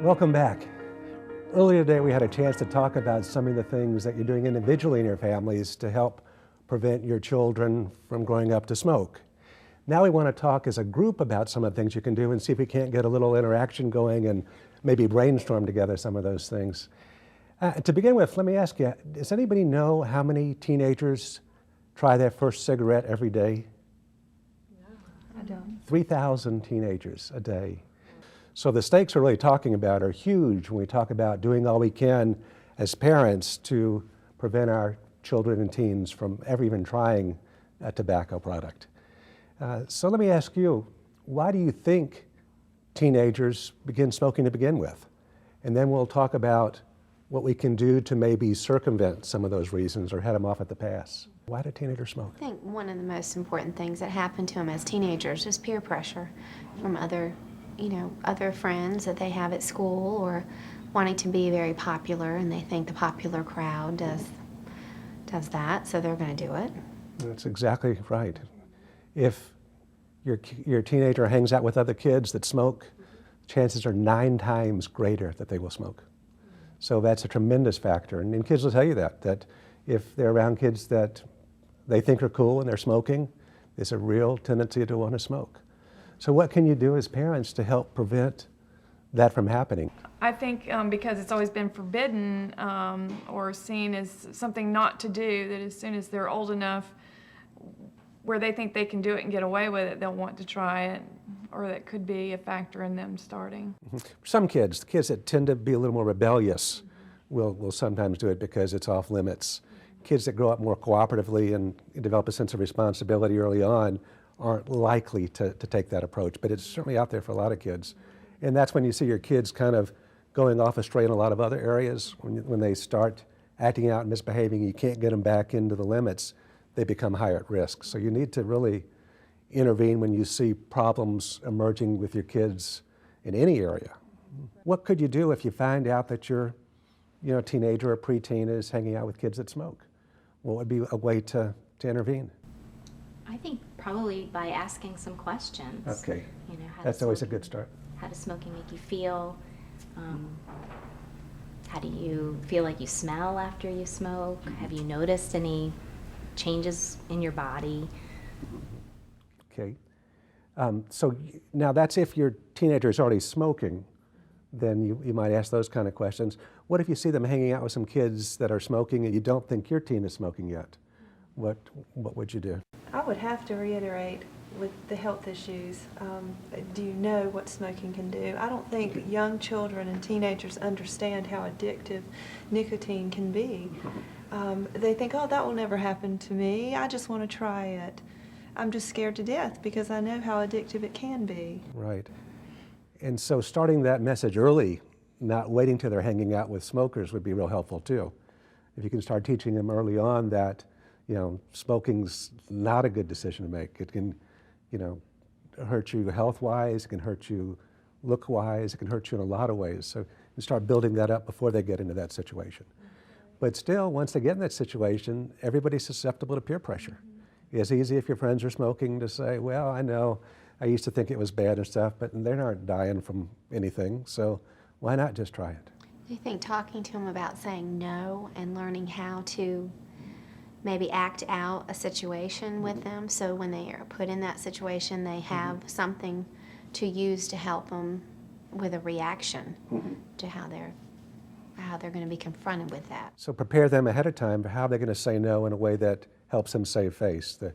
Welcome back. Earlier today we had a chance to talk about some of the things that you're doing individually in your families to help prevent your children from growing up to smoke. Now we want to talk as a group about some of the things you can do and see if we can't get a little interaction going and maybe brainstorm together some of those things. To begin with, let me ask you, does anybody know how many teenagers try their first cigarette every day? I don't. 3,000 teenagers a day. So the stakes we're really talking about are huge when we talk about doing all we can as parents to prevent our children and teens from ever even trying a tobacco product. So let me ask you, why do you think teenagers begin smoking to begin with? And then we'll talk about what we can do to maybe circumvent some of those reasons or head them off at the pass. Why do teenagers smoke? I think one of the most important things that happen to them as teenagers is peer pressure from other friends that they have at school, or wanting to be very popular, and they think the popular crowd does that, so they're going to do it. That's exactly right. If your teenager hangs out with other kids that smoke, chances are 9 times greater that they will smoke. So that's a tremendous factor. And kids will tell you that if they're around kids that they think are cool and they're smoking, there's a real tendency to want to smoke. So what can you do as parents to help prevent that from happening? I think because it's always been forbidden or seen as something not to do, that as soon as they're old enough where they think they can do it and get away with it, they'll want to try it, or that could be a factor in them starting. Some kids, the kids that tend to be a little more rebellious, will sometimes do it because it's off limits. Kids that grow up more cooperatively and develop a sense of responsibility early on aren't likely to take that approach, but it's certainly out there for a lot of kids. And that's when you see your kids kind of going off astray in a lot of other areas. When they start acting out and misbehaving, you can't get them back into the limits, they become higher at risk. So you need to really intervene when you see problems emerging with your kids in any area. What could you do if you find out that your teenager or preteen is hanging out with kids that smoke? What would be a way to intervene? I think probably by asking some questions. Okay, How that's always a good start. How does smoking make you feel? How do you feel like you smell after you smoke? Have you noticed any changes in your body? Okay, so now that's if your teenager is already smoking, then you might ask those kind of questions. What if you see them hanging out with some kids that are smoking and you don't think your teen is smoking yet? What would you do? I would have to reiterate with the health issues. Do you know what smoking can do? I don't think young children and teenagers understand how addictive nicotine can be. They think, oh, that will never happen to me. I just want to try it. I'm just scared to death because I know how addictive it can be. Right. And so starting that message early, not waiting till they're hanging out with smokers, would be real helpful too. If you can start teaching them early on that smoking's not a good decision to make. It can, hurt you health-wise, it can hurt you look-wise, it can hurt you in a lot of ways. So you start building that up before they get into that situation. But still, once they get in that situation, everybody's susceptible to peer pressure. It's easy if your friends are smoking to say, well, I know, I used to think it was bad and stuff, but they're not dying from anything, so why not just try it? Do you think talking to them about saying no and learning how to maybe act out a situation with them, so when they are put in that situation, they have something to use to help them with a reaction to how they're going to be confronted with that? So prepare them ahead of time for how they're going to say no in a way that helps them save face. The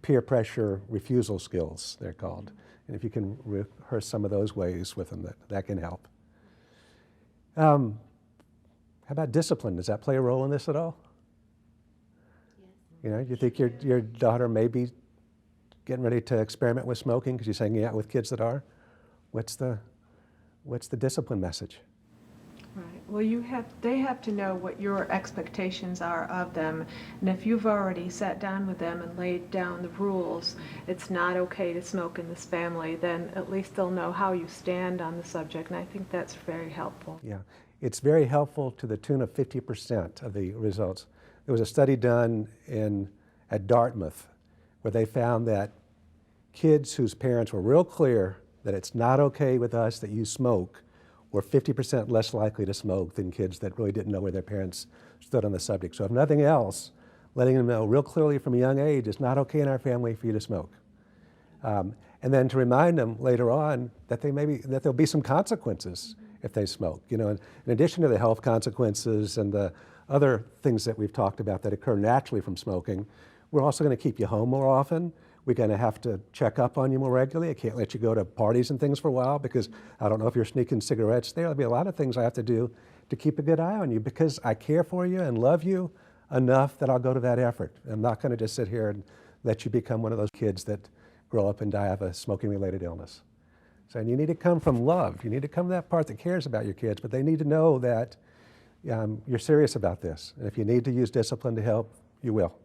peer pressure refusal skills, they're called. And if you can rehearse some of those ways with them, that can help. How about discipline? Does that play a role in this at all? You think your daughter may be getting ready to experiment with smoking because she's hanging out with kids that are? What's the discipline message? Right. Well, they have to know what your expectations are of them. And if you've already sat down with them and laid down the rules, it's not okay to smoke in this family, then at least they'll know how you stand on the subject. And I think that's very helpful. Yeah. It's very helpful to the tune of 50% of the results. There was a study done at Dartmouth where they found that kids whose parents were real clear that it's not okay with us that you smoke were 50% less likely to smoke than kids that really didn't know where their parents stood on the subject. So if nothing else, letting them know real clearly from a young age, it's not okay in our family for you to smoke. And then to remind them later on that there'll be some consequences if they smoke. You know, in addition to the health consequences and the other things that we've talked about that occur naturally from smoking, we're also going to keep you home more often. We're going to have to check up on you more regularly. I can't let you go to parties and things for a while because I don't know if you're sneaking cigarettes there. There'll be a lot of things I have to do to keep a good eye on you because I care for you and love you enough that I'll go to that effort. I'm not going to just sit here and let you become one of those kids that grow up and die of a smoking-related illness. So and you need to come from love. You need to come from that part that cares about your kids, but they need to know that you're serious about this. And if you need to use discipline to help, you will.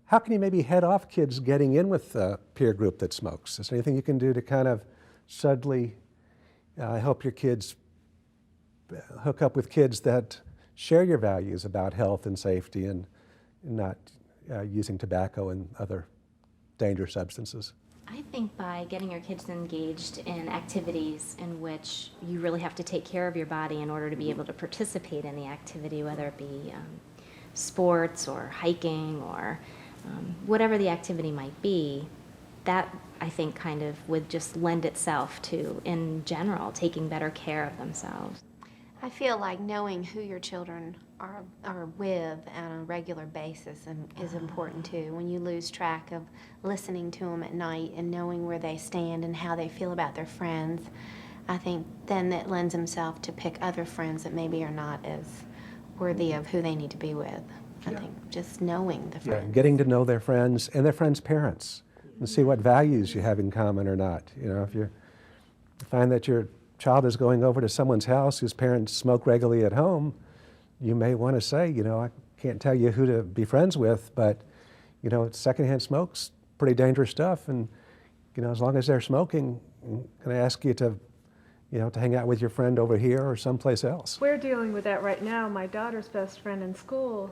How can you maybe head off kids getting in with a peer group that smokes? Is there anything you can do to kind of subtly help your kids hook up with kids that share your values about health and safety and not using tobacco and other dangerous substances? I think by getting your kids engaged in activities in which you really have to take care of your body in order to be able to participate in the activity, whether it be sports or hiking or whatever the activity might be, that I think kind of would just lend itself to, in general, taking better care of themselves. I feel like knowing who your children are with on a regular basis is important too. When you lose track of listening to them at night and knowing where they stand and how they feel about their friends, I think then that lends themselves to pick other friends that maybe are not as worthy of who they need to be with. I think just knowing the friends. Getting to know their friends and their friends' parents and see what values you have in common or not. You know, if you find that your child is going over to someone's house whose parents smoke regularly at home, you may want to say, you know, I can't tell you who to be friends with, but, you know, secondhand smoke's pretty dangerous stuff, and, you know, as long as they're smoking, I'm going to ask you to, you know, to hang out with your friend over here or someplace else. We're dealing with that right now. My daughter's best friend in school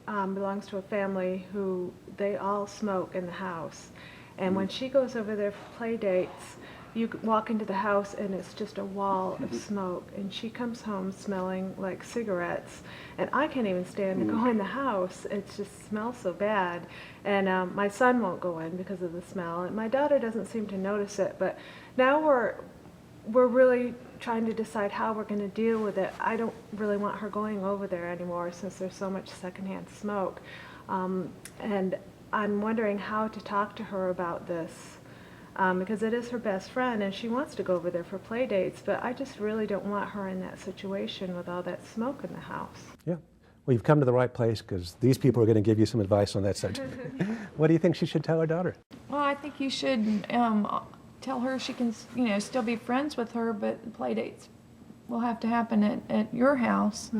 belongs to a family who they all smoke in the house. And when she goes over there for play dates, you walk into the house and it's just a wall of smoke. And she comes home smelling like cigarettes. And I can't even stand to go in the house. It just smells so bad. And my son won't go in because of the smell. And my daughter doesn't seem to notice it. But now we're really trying to decide how we're going to deal with it. I don't really want her going over there anymore since there's so much secondhand smoke. And I'm wondering how to talk to her about this because it is her best friend and she wants to go over there for play dates, but I just really don't want her in that situation with all that smoke in the house. Yeah. Well, you've come to the right place because these people are going to give you some advice on that subject. What do you think she should tell her daughter? Well, I think you should tell her she can, you know, still be friends with her, but play dates will have to happen at your house,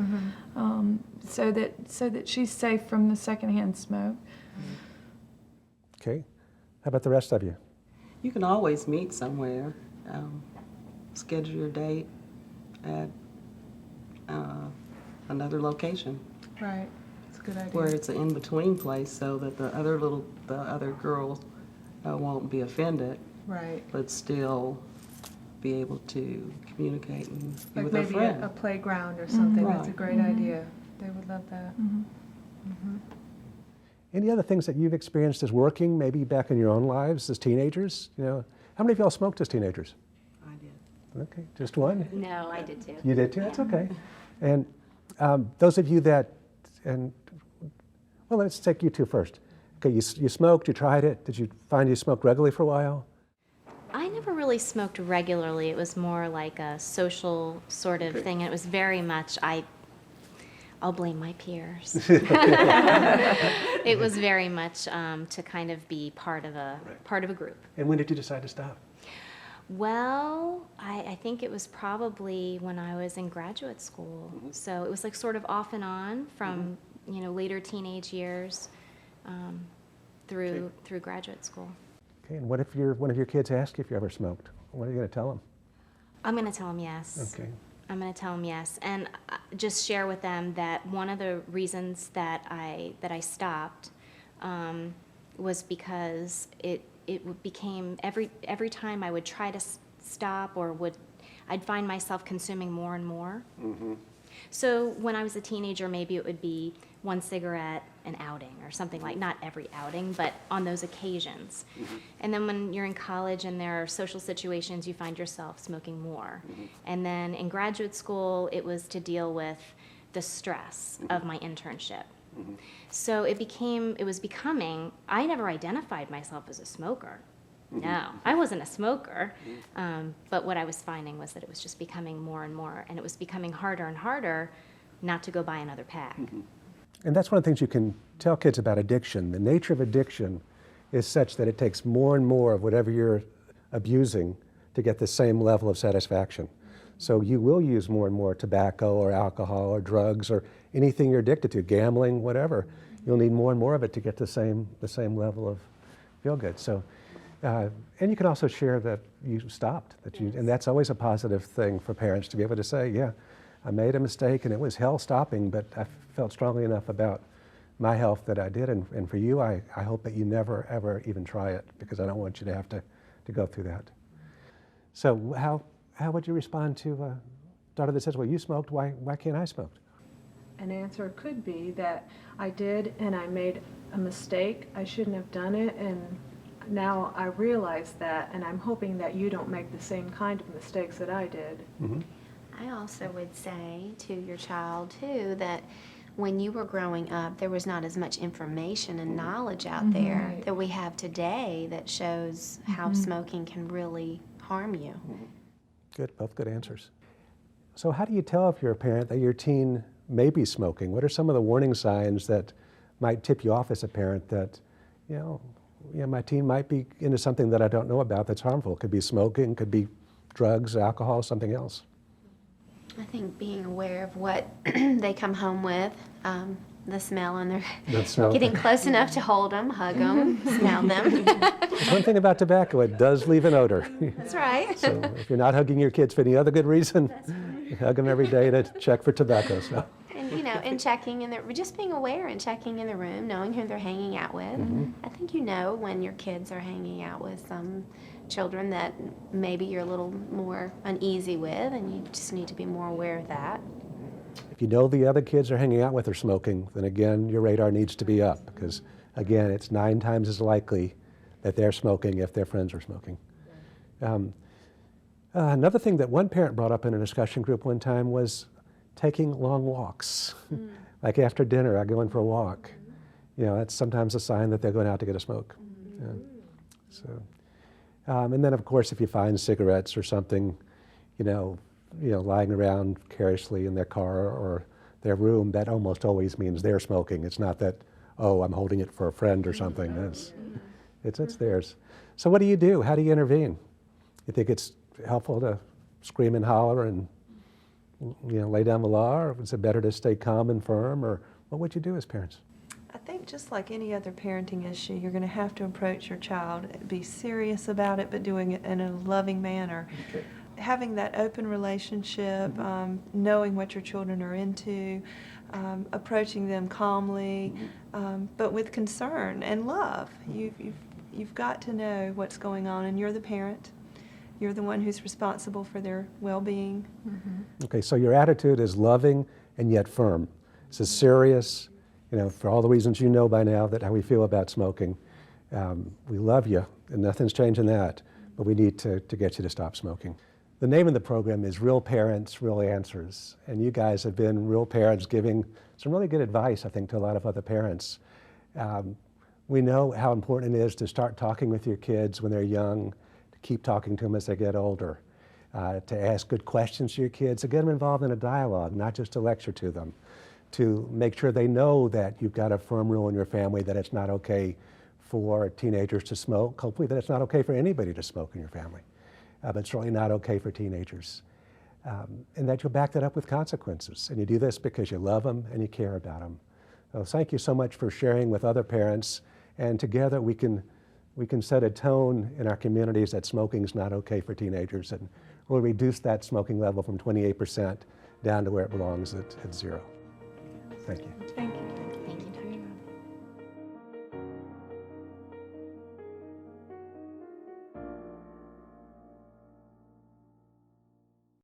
so that she's safe from the secondhand smoke. Okay. How about the rest of you? You can always meet somewhere. Schedule your date at another location Right. It's a good idea. where it's an in-between place so that the other girls won't be offended, Right. but still be able to communicate and be Like with their maybe friend. a playground or something. That's a Right. great idea. They would love that. Any other things that you've experienced as working, maybe back in your own lives as teenagers? You know, how many of y'all smoked as teenagers? I did. Okay, just one? No, I did too. You did too? That's okay. And those of you that, well, let's take you two first. Okay, you smoked, you tried it. Did you find you smoked regularly for a while? I never really smoked regularly. It was more like a social sort of thing. It was very much, I'll blame my peers. It was very much to kind of be part of a group. And when did you decide to stop? Well, I think it was probably when I was in graduate school. So it was like sort of off and on from you know later teenage years through graduate school. Okay, and what if one of your kids asks you if you ever smoked? What are you going to tell them? I'm going to tell them yes. Okay. I'm going to tell them yes, and just share with them that one of the reasons that I stopped was because it became every time I would try to stop or I'd find myself consuming more and more. So when I was a teenager, maybe it would be one cigarette an outing or something like, not every outing, but on those occasions. And then when you're in college and there are social situations, you find yourself smoking more. And then in graduate school, it was to deal with the stress of my internship. So it was becoming, I never identified myself as a smoker. No, I wasn't a smoker. But what I was finding was that it was just becoming more and more, and it was becoming harder and harder not to go buy another pack. And that's one of the things you can tell kids about addiction. The nature of addiction is such that it takes more and more of whatever you're abusing to get the same level of satisfaction. So you will use more and more tobacco or alcohol or drugs or anything you're addicted to, gambling, whatever. You'll need more and more of it to get the same level of feel good. So, and you can also share that you stopped, and that's always a positive thing for parents to be able to say, yeah, I made a mistake and it was hell stopping, but I felt strongly enough about my health that I did. And for you, I hope that you never, ever even try it, because I don't want you to have to go through that. So how would you respond to a daughter that says, well, you smoked, why can't I smoke? An answer could be that I did and I made a mistake. I shouldn't have done it, and now I realize that, and I'm hoping that you don't make the same kind of mistakes that I did. I also would say to your child, too, that when you were growing up, there was not as much information and knowledge out there Right. that we have today that shows how smoking can really harm you. Good, both good answers. So how do you tell if you're a parent that your teen may be smoking? What are some of the warning signs that might tip you off as a parent that, my teen might be into something that I don't know about that's harmful? Could be smoking, could be drugs, alcohol, something else. I think being aware of what they come home with, the smell, and they're getting close enough to hold them, hug them, smell them. One thing about tobacco, it does leave an odor. That's right. So if you're not hugging your kids for any other good reason, hug them every day to check for tobacco. So. And checking in just being aware and checking in the room, knowing who they're hanging out with. I think you know when your kids are hanging out with some children that maybe you're a little more uneasy with, and you just need to be more aware of that. If you know the other kids are hanging out with are smoking, then again, your radar needs to be up, because again, it's 9 times as likely that they're smoking if their friends are smoking. Another thing that one parent brought up in a discussion group one time was taking long walks. Like after dinner, I go in for a walk. That's sometimes a sign that they're going out to get a smoke. Yeah. So, and then of course, if you find cigarettes or something, lying around carelessly in their car or their room, that almost always means they're smoking. It's not that, oh, I'm holding it for a friend or something. It's theirs. So what do you do? How do you intervene? You think it's helpful to scream and holler and lay down the law, or is it better to stay calm and firm, or what would you do as parents? I think just like any other parenting issue, you're going to have to approach your child, be serious about it, but doing it in a loving manner. Having that open relationship, knowing what your children are into, approaching them calmly, but with concern and love. You've got to know what's going on, and you're the parent. You're the one who's responsible for their well-being. Okay, so your attitude is loving and yet firm. This is serious, for all the reasons you know by now that how we feel about smoking. We love you, and nothing's changing that, but we need to get you to stop smoking. The name of the program is Real Parents, Real Answers, and you guys have been real parents giving some really good advice, I think, to a lot of other parents. We know how important it is to start talking with your kids when they're young, to keep talking to them as they get older, to ask good questions to your kids, to get them involved in a dialogue, not just to lecture to them, to make sure they know that you've got a firm rule in your family that it's not okay for teenagers to smoke, hopefully that it's not okay for anybody to smoke in your family, but it's certainly not okay for teenagers. And that you'll back that up with consequences. And you do this because you love them and you care about them. So thank you so much for sharing with other parents, and together we can set a tone in our communities that smoking is not okay for teenagers, and we'll reduce that smoking level from 28% down to where it belongs at 0. Thank you.